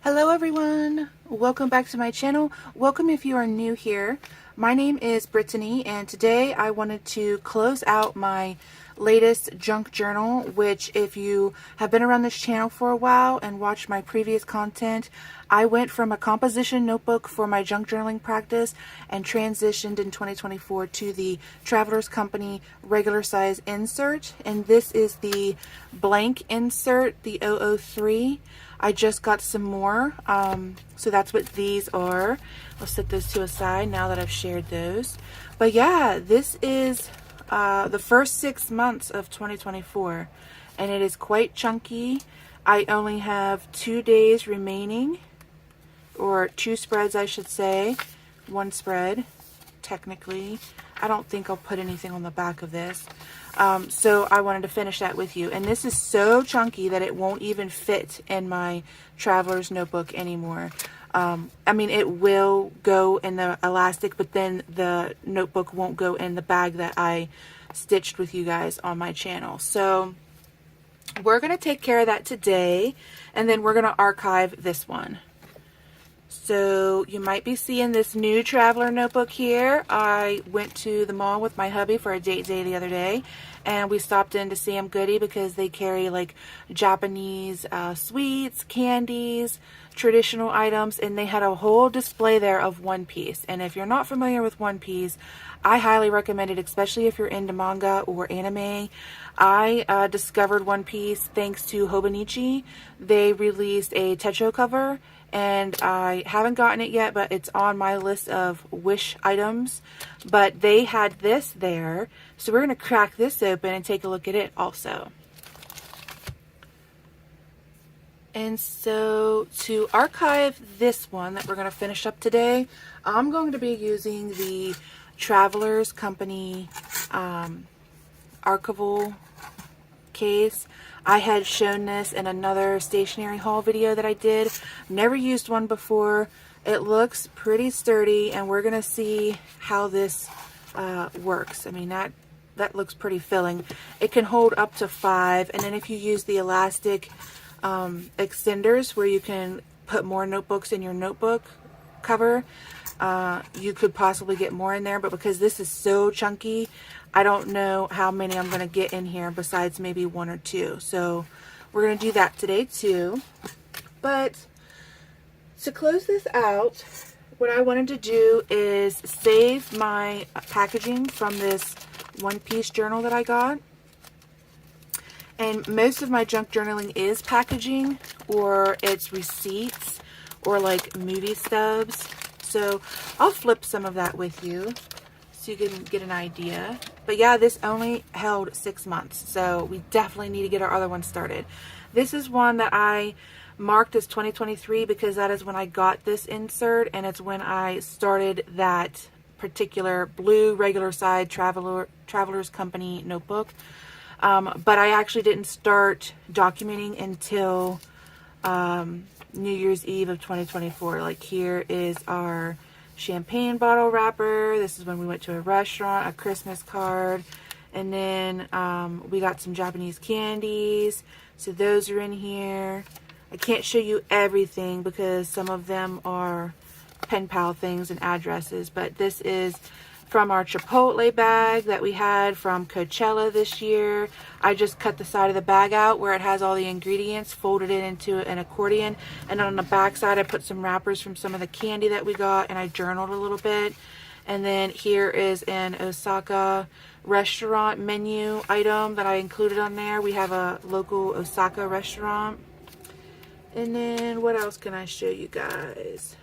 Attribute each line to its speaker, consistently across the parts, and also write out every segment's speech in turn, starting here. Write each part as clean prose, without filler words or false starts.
Speaker 1: Hello everyone! Welcome back to my channel. Welcome if you are new here. My name is Brittany and today I wanted to close out my latest junk journal, which if you have been around this channel for a while and watched my previous content, I went from a composition notebook for my junk journaling practice and transitioned in 2024 to the Traveler's Company regular size insert, and this is the blank insert, the 003. I just got some more, so that's what these are. I'll set those to a side now that I've shared those. But yeah, this is the first 6 months of 2024, and it is quite chunky. I only have 2 days remaining, or 2 spreads I should say. 1 spread, technically. I don't think I'll put anything on the back of this. So I wanted to finish that with you. And this is so chunky that it won't even fit in my traveler's notebook anymore. I mean, it will go in the elastic, but then the notebook won't go in the bag that I stitched with you guys on my channel. So we're going to take care of that today, and then we're going to archive this one. So you might be seeing this new traveler notebook here. I went to the mall with my hubby for a date day the other day, and we stopped into Sam Goody because they carry like Japanese sweets, candies, traditional items, and they had a whole display there of One Piece. And if you're not familiar with One Piece, I highly recommend it, especially if you're into manga or anime. I discovered One Piece thanks to Hobonichi. They released a techo cover, and I haven't gotten it yet, but it's on my list of wish items. But they had this there, so we're going to crack this open and take a look at it also. And so to archive this one that we're going to finish up today, I'm going to be using the Traveler's Company Archival case. I had shown this in another stationery haul video that I did. Never used one before. It looks pretty sturdy, and we're gonna see how this works. I mean, that looks pretty filling. It can hold up to 5, and then if you use the elastic extenders where you can put more notebooks in your notebook cover, you could possibly get more in there, but because this is so chunky, I don't know how many I'm going to get in here besides maybe 1 or 2. So we're going to do that today too. But to close this out, what I wanted to do is save my packaging from this One Piece journal that I got. And most of my junk journaling is packaging, or it's receipts, or like movie stubs. So I'll flip some of that with you so you can get an idea. But yeah, this only held 6 months, so we definitely need to get our other one started. This is one that I marked as 2023 because that is when I got this insert, and it's when I started that particular blue regular side Traveler's Company notebook. But I actually didn't start documenting until New Year's Eve of 2024. Like, here is our champagne bottle wrapper. This is when we went to a restaurant, a Christmas card, and then we got some Japanese candies. So those are in here. I can't show you everything because some of them are pen pal things and addresses, but this is from our Chipotle bag that we had from Coachella this year. I just cut the side of the bag out where it has all the ingredients, folded it into an accordion, and on the back side I put some wrappers from some of the candy that we got, and I journaled a little bit. And then here is an Osaka restaurant menu item that I included on there. We have a local Osaka restaurant. And then what else can I show you guys?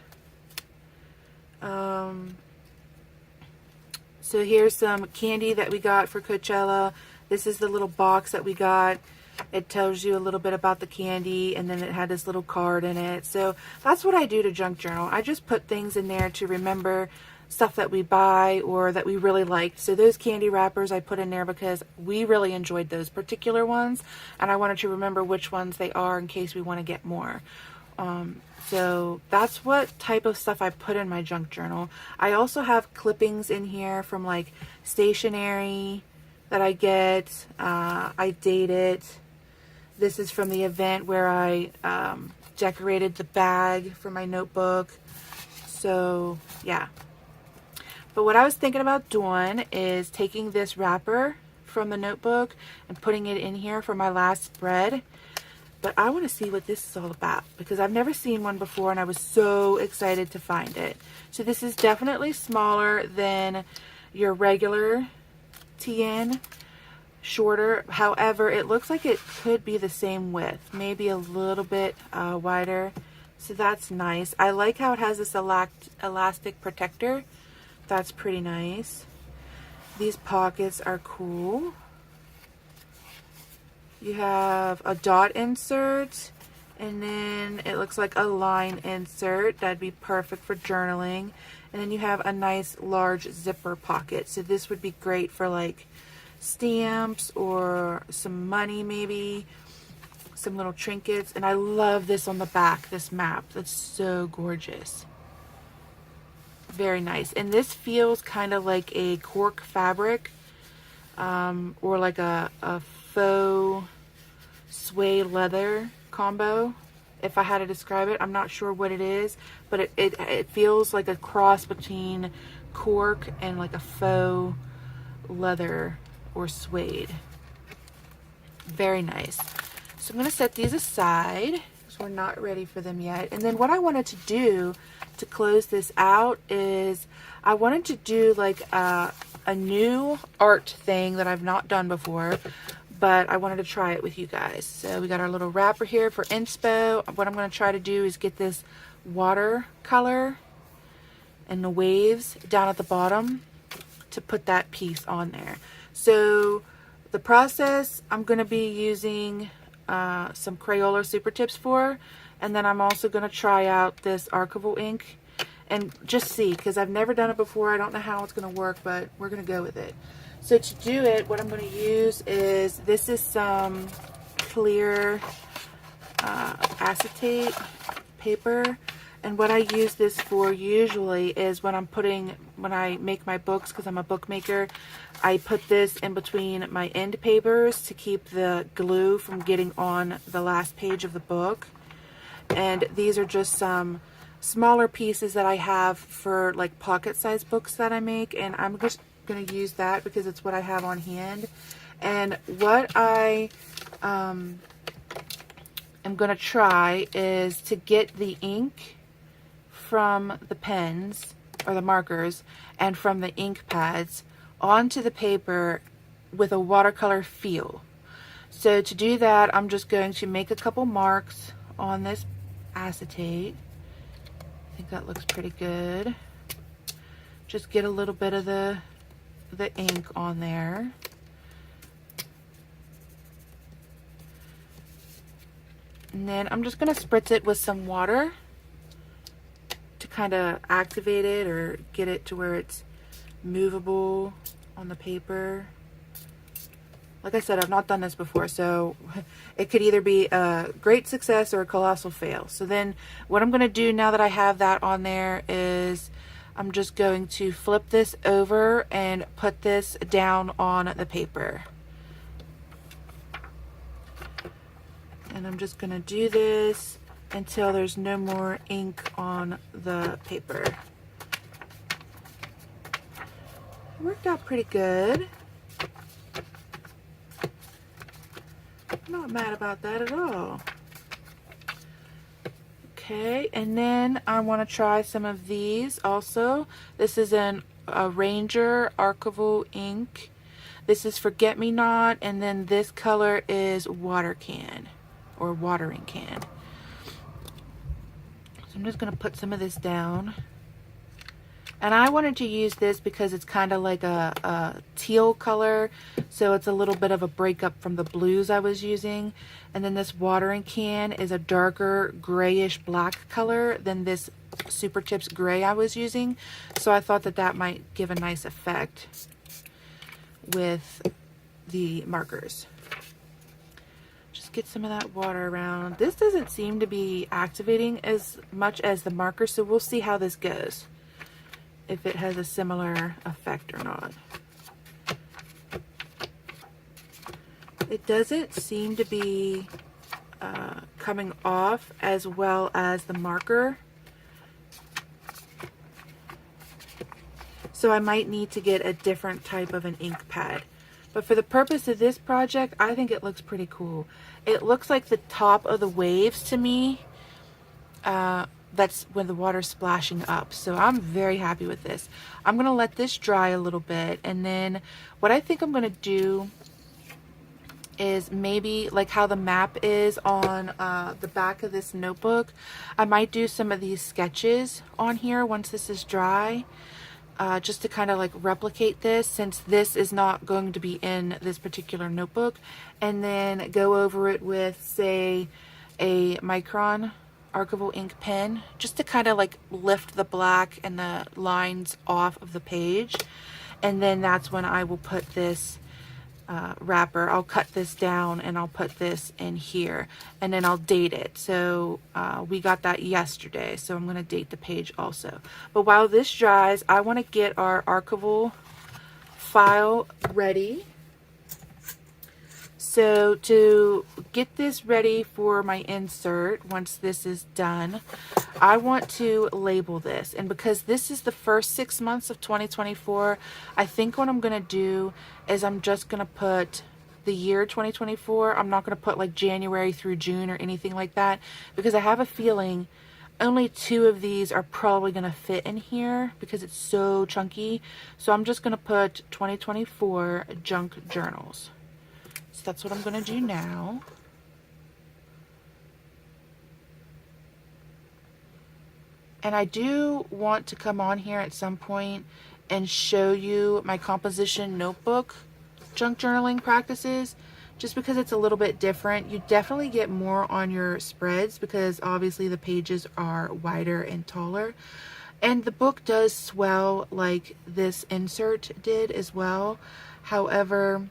Speaker 1: So here's some candy that we got for Coachella. This is the little box that we got. It tells you a little bit about the candy, and then it had this little card in it. So that's what I do to junk journal. I just put things in there to remember stuff that we buy or that we really liked. So those candy wrappers I put in there because we really enjoyed those particular ones, and I wanted to remember which ones they are in case we want to get more. So that's what type of stuff I put in my junk journal. I also have clippings in here from like stationery that I get. I date it. This is from the event where I decorated the bag for my notebook. So yeah. But what I was thinking about doing is taking this wrapper from the notebook and putting it in here for my last spread. But I want to see what this is all about because I've never seen one before and I was so excited to find it. So this is definitely smaller than your regular TN, shorter. However, it looks like it could be the same width, maybe a little bit wider. So that's nice. I like how it has this elastic protector. That's pretty nice. These pockets are cool. You have a dot insert, and then it looks like a line insert. That'd be perfect for journaling. And then you have a nice large zipper pocket. So this would be great for like stamps or some money maybe, some little trinkets. And I love this on the back, this map. That's so gorgeous. Very nice. And this feels kind of like a cork fabric, or like a faux suede leather combo, if I had to describe it. I'm not sure what it is, but it feels like a cross between cork and like a faux leather or suede. Very nice. So I'm going to set these aside because we're not ready for them yet. And then what I wanted to do to close this out is I wanted to do like a new art thing that I've not done before, but I wanted to try it with you guys. So we got our little wrapper here for inspo. What I'm going to try to do is get this watercolor and the waves down at the bottom to put that piece on there. So the process I'm going to be using some Crayola Super Tips for, and then I'm also going to try out this Archival ink and just see, because I've never done it before. I don't know how it's going to work, but we're going to go with it. So to do it, what I'm going to use is, this is some clear acetate paper. And what I use this for usually is when I make my books, because I'm a bookmaker, I put this in between my end papers to keep the glue from getting on the last page of the book. And these are just some smaller pieces that I have for like pocket-sized books that I make, and I'm just going to use that because it's what I have on hand. And what I am going to try is to get the ink from the pens or the markers and from the ink pads onto the paper with a watercolor feel. So to do that, I'm just going to make a couple marks on this acetate. I think that looks pretty good. Just get a little bit of the ink on there. And then I'm just going to spritz it with some water to kind of activate it or get it to where it's movable on the paper. Like I said, I've not done this before, so it could either be a great success or a colossal fail. So then what I'm going to do now that I have that on there is I'm just going to flip this over and put this down on the paper. And I'm just going to do this until there's no more ink on the paper. It worked out pretty good. I'm not mad about that at all. Okay, and then I want to try some of these also. This is a Ranger Archival ink. This is Forget-Me-Not, and then this color is Water Can or Watering Can. So I'm just going to put some of this down. And I wanted to use this because it's kind of like a teal color, so it's a little bit of a breakup from the blues I was using. And then this watering can is a darker grayish black color than this Super Tips gray I was using. So I thought that that might give a nice effect with the markers. Just get some of that water around. This doesn't seem to be activating as much as the marker, so we'll see how this goes, if it has a similar effect or not. It doesn't seem to be coming off, as well as the marker. So I might need to get a different type of an ink pad. But for the purpose of this project, I think it looks pretty cool. It looks like the top of the waves to me. That's when the water's splashing up. So I'm very happy with this. I'm going to let this dry a little bit. And then what I think I'm going to do is maybe like how the map is on the back of this notebook. I might do some of these sketches on here once this is dry. Just to kind of like replicate this, since this is not going to be in this particular notebook, and then go over it with, say, a Micron Archival ink pen, just to kind of like lift the black and the lines off of the page. And then that's when I will put this wrapper. I'll cut this down and I'll put this in here, and then I'll date it. So we got that yesterday, so I'm going to date the page also. But while this dries, I want to get our Archival file ready. So to get this ready for my insert, once this is done, I want to label this. And because this is the first 6 months of 2024, I think what I'm going to do is I'm just going to put the year 2024. I'm not going to put like January through June or anything like that, because I have a feeling only 2 of these are probably going to fit in here because it's so chunky. So I'm just going to put 2024 junk journals. So that's what I'm going to do now. And I do want to come on here at some point and show you my composition notebook junk journaling practices, just because it's a little bit different. You definitely get more on your spreads because obviously the pages are wider and taller. And the book does swell like this insert did as well. However,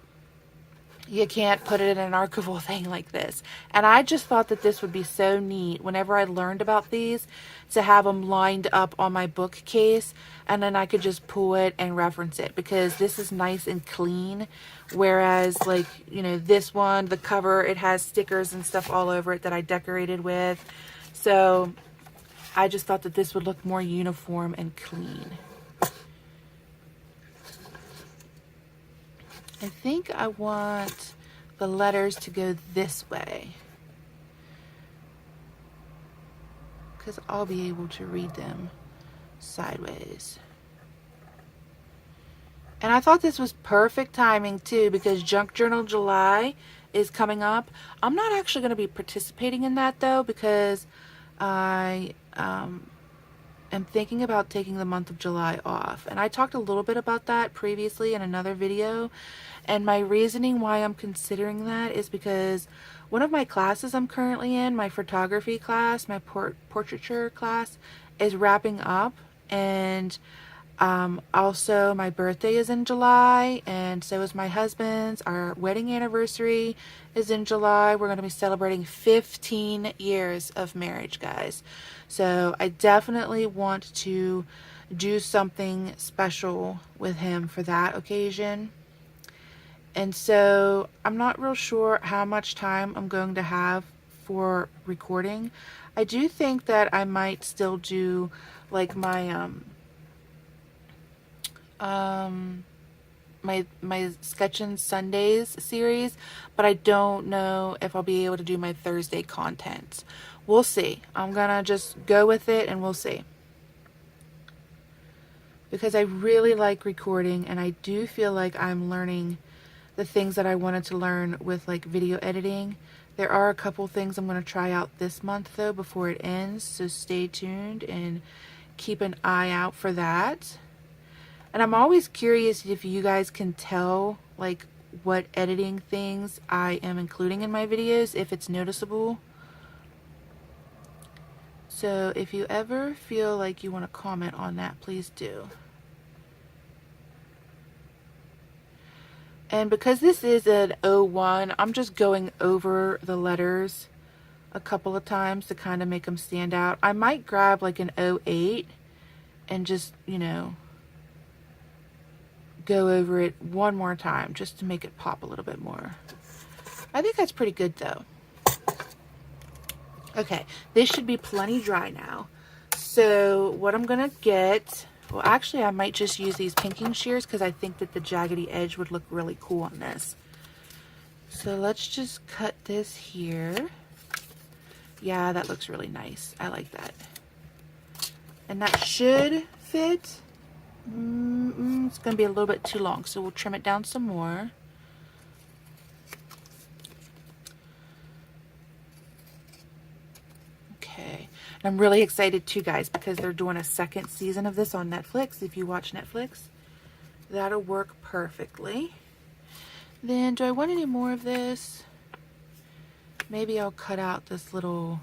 Speaker 1: you can't put it in an archival thing like this. And I just thought that this would be so neat whenever I learned about these, to have them lined up on my bookcase, and then I could just pull it and reference it, because this is nice and clean. Whereas, like, you know, this one, the cover, it has stickers and stuff all over it that I decorated with. So I just thought that this would look more uniform and clean. I think I want the letters to go this way, because I'll be able to read them sideways. And I thought this was perfect timing too, because Junk Journal July is coming up. I'm not actually going to be participating in that though, because I am thinking about taking the month of July off. And I talked a little bit about that previously in another video. And my reasoning why I'm considering that is because one of my classes I'm currently in, my photography class, my portraiture class, is wrapping up. And also my birthday is in July, and so is my husband's. Our wedding anniversary is in July. We're going to be celebrating 15 years of marriage, guys. So I definitely want to do something special with him for that occasion. And so I'm not real sure how much time I'm going to have for recording. I do think that I might still do like my my Sketchin' Sundays series, but I don't know if I'll be able to do my Thursday content. We'll see. I'm gonna just go with it and we'll see. Because I really like recording, and I do feel like I'm learning the things that I wanted to learn with like video editing. There are a couple things I'm going to try out this month though before it ends, so stay tuned and keep an eye out for that. And I'm always curious if you guys can tell like what editing things I am including in my videos, if it's noticeable. So if you ever feel like you want to comment on that, please do. And because this is an 01, I'm just going over the letters a couple of times to kind of make them stand out. I might grab like an 08 and just, you know, go over it one more time just to make it pop a little bit more. I think that's pretty good though. Okay, this should be plenty dry now. So what I'm gonna get, well actually I might just use these pinking shears because I think that the jaggedy edge would look really cool on this. So let's just cut this here. Yeah, that looks really nice. I like that. And that should fit. It's gonna be a little bit too long, so we'll trim it down some more. Okay, and I'm really excited too, guys, because they're doing a second season of this on Netflix. If you watch Netflix, that'll work perfectly. Then, do I want any more of this? Maybe I'll cut out this little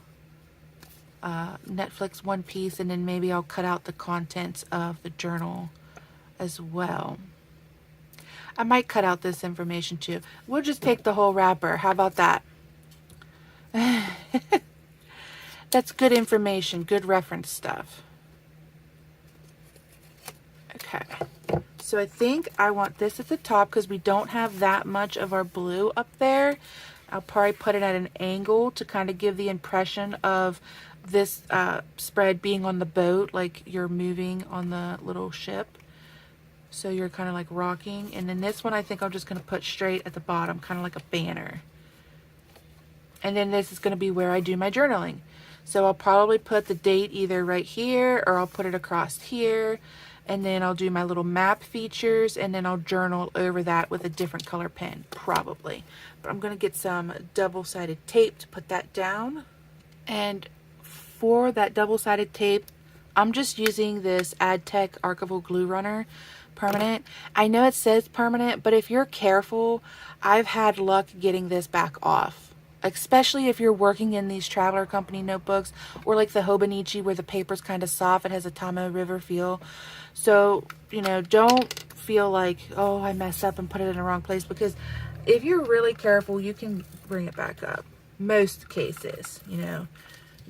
Speaker 1: Netflix one piece, and then maybe I'll cut out the contents of the journal as well. I might cut out this information too. We'll just take the whole wrapper. How about that? That's good information, good reference stuff. Okay, so I think I want this at the top because we don't have that much of our blue up there. I'll probably put it at an angle to kind of give the impression of this spread being on the boat, like you're moving on the little ship. So you're kind of like rocking. And then this one I think I'm just going to put straight at the bottom, kind of like a banner. And then this is going to be where I do my journaling. So I'll probably put the date either right here or I'll put it across here. And then I'll do my little map features and then I'll journal over that with a different color pen, probably. But I'm going to get some double-sided tape to put that down. And for that double-sided tape, I'm just using this AdTech Archival glue runner permanent. I know it says permanent, but if you're careful, I've had luck getting this back off. Especially if you're working in these Traveler Company notebooks or like the Hobonichi where the paper's kind of soft. It has a Tamo River feel. So, you know, don't feel like, oh, I messed up and put it in the wrong place, because if you're really careful, you can bring it back up. Most cases, you know.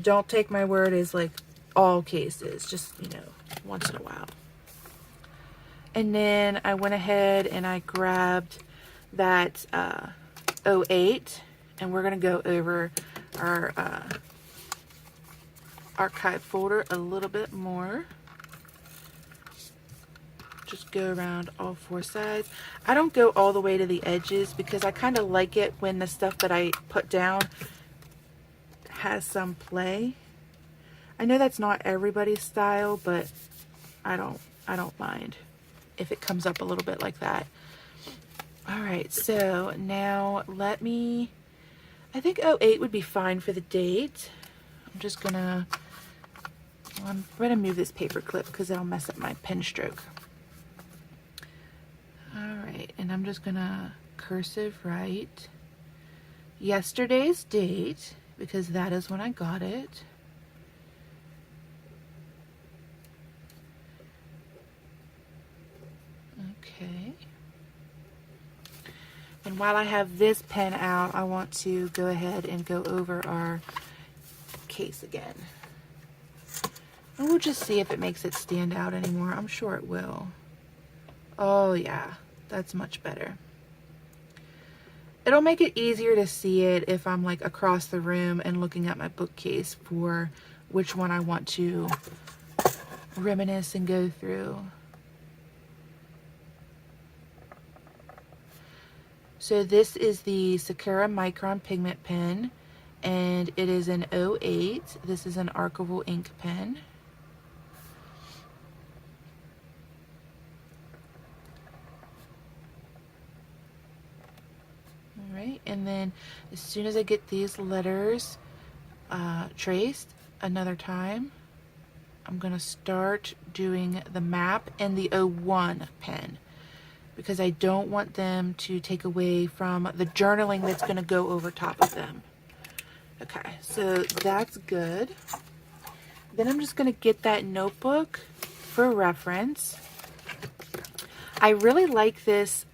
Speaker 1: Don't take my word as like all cases, just, you know, once in a while. And then I went ahead and I grabbed that 08. And we're going to go over our archive folder a little bit more. Just go around all four sides. I don't go all the way to the edges because I kind of like it when the stuff that I put down has some play. I know that's not everybody's style, but I don't mind if it comes up a little bit like that. All right, so now I think 08 would be fine for the date. I'm just gonna, I'm gonna move this paper clip because that'll mess up my pen stroke. All right, and I'm just gonna cursive write yesterday's date because that is when I got it. Okay. And while I have this pen out, I want to go ahead and go over our case again. And we'll just see if it makes it stand out anymore. I'm sure it will. Oh yeah, that's much better. It'll make it easier to see it if I'm like across the room and looking at my bookcase for which one I want to reminisce and go through. So this is the Sakura Micron pigment pen, and it is an 08. This is an Archival ink pen. All right, and then as soon as I get these letters traced another time, I'm gonna start doing the map and the 01 pen, because I don't want them to take away from the journaling that's going to go over top of them. Okay, so that's good. Then I'm just going to get that notebook for reference. I really like this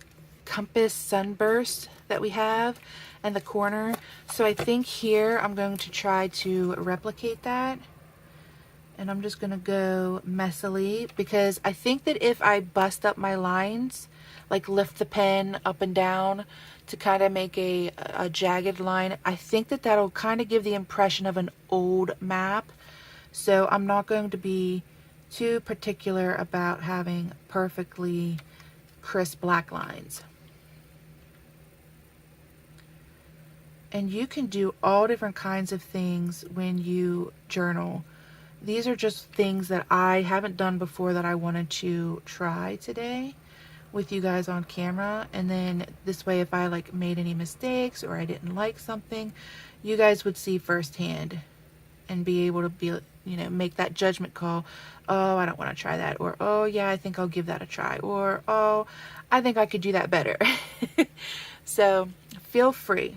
Speaker 1: compass sunburst that we have in the corner. So I think here I'm going to try to replicate that. And I'm just going to go messily, because I think that if I bust up my lines, like lift the pen up and down to kind of make a jagged line. I think that that'll kind of give the impression of an old map. So I'm not going to be too particular about having perfectly crisp black lines. And you can do all different kinds of things when you journal. These are just things that I haven't done before that I wanted to try today with you guys on camera. And then this way, if I like made any mistakes or I didn't like something, you guys would see firsthand and be able to be, you know, make that judgment call. Oh, I don't want to try that. Or, oh yeah, I think I'll give that a try. Or, oh, I think I could do that better. So feel free.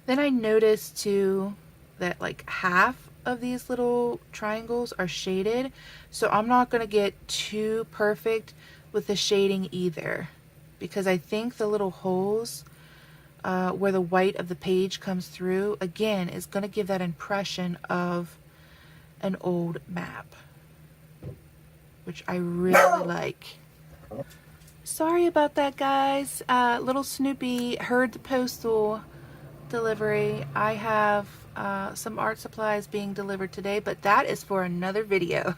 Speaker 1: Then I noticed too that like half of these little triangles are shaded, so I'm not going to get too perfect with the shading either, because I think the little holes where the white of the page comes through again is going to give that impression of an old map, which I really like. Sorry about that, guys. Little Snoopy heard the postal delivery. I have some art supplies being delivered today, but that is for another video.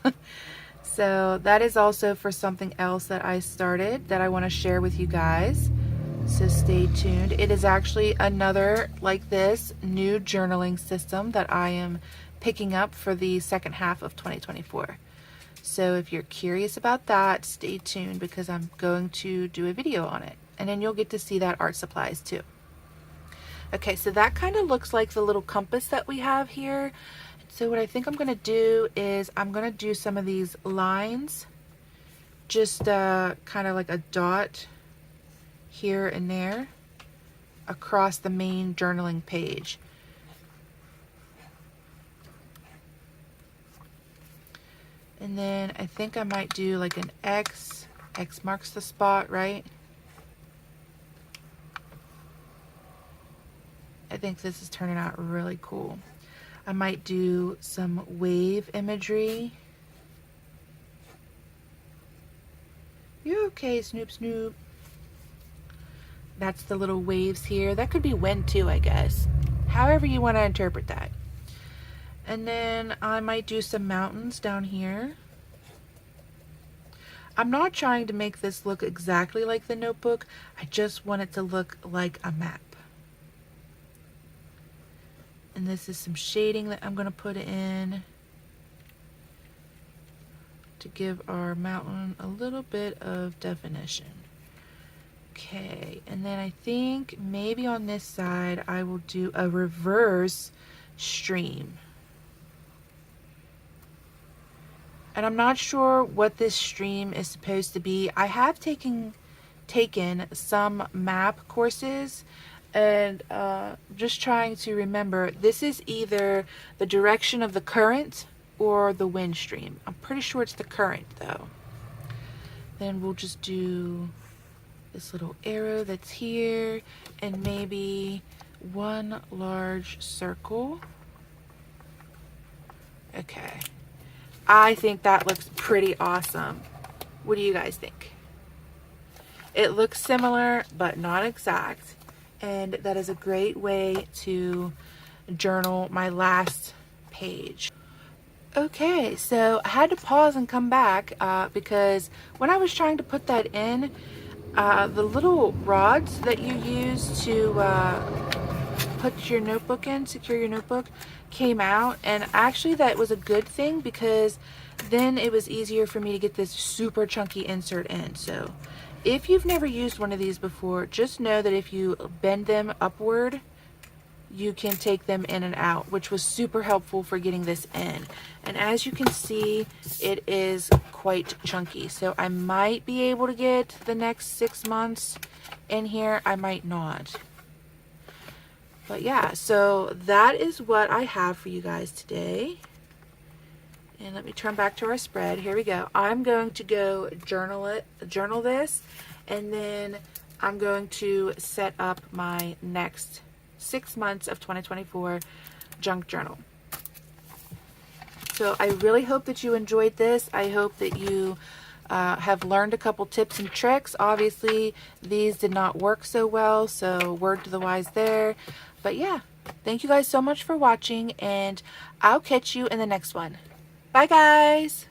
Speaker 1: So that is also for something else that I started that I want to share with you guys, so stay tuned. It is actually another like this new journaling system that I am picking up for the second half of 2024. So if you're curious about that, stay tuned, because I'm going to do a video on it, and then you'll get to see that art supplies too. Okay, so that kind of looks like the little compass that we have here. So what I think I'm going to do is I'm going to do some of these lines, just kind of like a dot here and there across the main journaling page. And then I think I might do like an X. X marks the spot, right? I think this is turning out really cool. I might do some wave imagery. You okay, Snoop Snoop? That's the little waves here. That could be wind too, I guess. However you want to interpret that. And then I might do some mountains down here. I'm not trying to make this look exactly like the notebook. I just want it to look like a map. And this is some shading that I'm going to put in to give our mountain a little bit of definition. Okay, and then I think maybe on this side I will do a reverse stream. And I'm not sure what this stream is supposed to be. I have taken some map courses, and just trying to remember, this is either the direction of the current or the wind stream. I'm pretty sure it's the current though. Then we'll just do this little arrow that's here, and maybe one large circle. Okay, I think that looks pretty awesome. What do you guys think? It looks similar but not exact. And that is a great way to journal my last page. Okay, so I had to pause and come back because when I was trying to put that in, the little rods that you use to put your notebook in, secure your notebook, came out. And actually that was a good thing, because then it was easier for me to get this super chunky insert in. So if you've never used one of these before, just know that if you bend them upward, you can take them in and out, which was super helpful for getting this in. And as you can see, it is quite chunky. So I might be able to get the next 6 months in here. I might not. But yeah, so that is what I have for you guys today. And let me turn back to our spread. Here we go. I'm going to go journal this, and then I'm going to set up my next 6 months of 2024 junk journal. So I really hope that you enjoyed this. I hope that you have learned a couple tips and tricks. Obviously, these did not work so well, so word to the wise there. But yeah, thank you guys so much for watching, and I'll catch you in the next one. Bye, guys!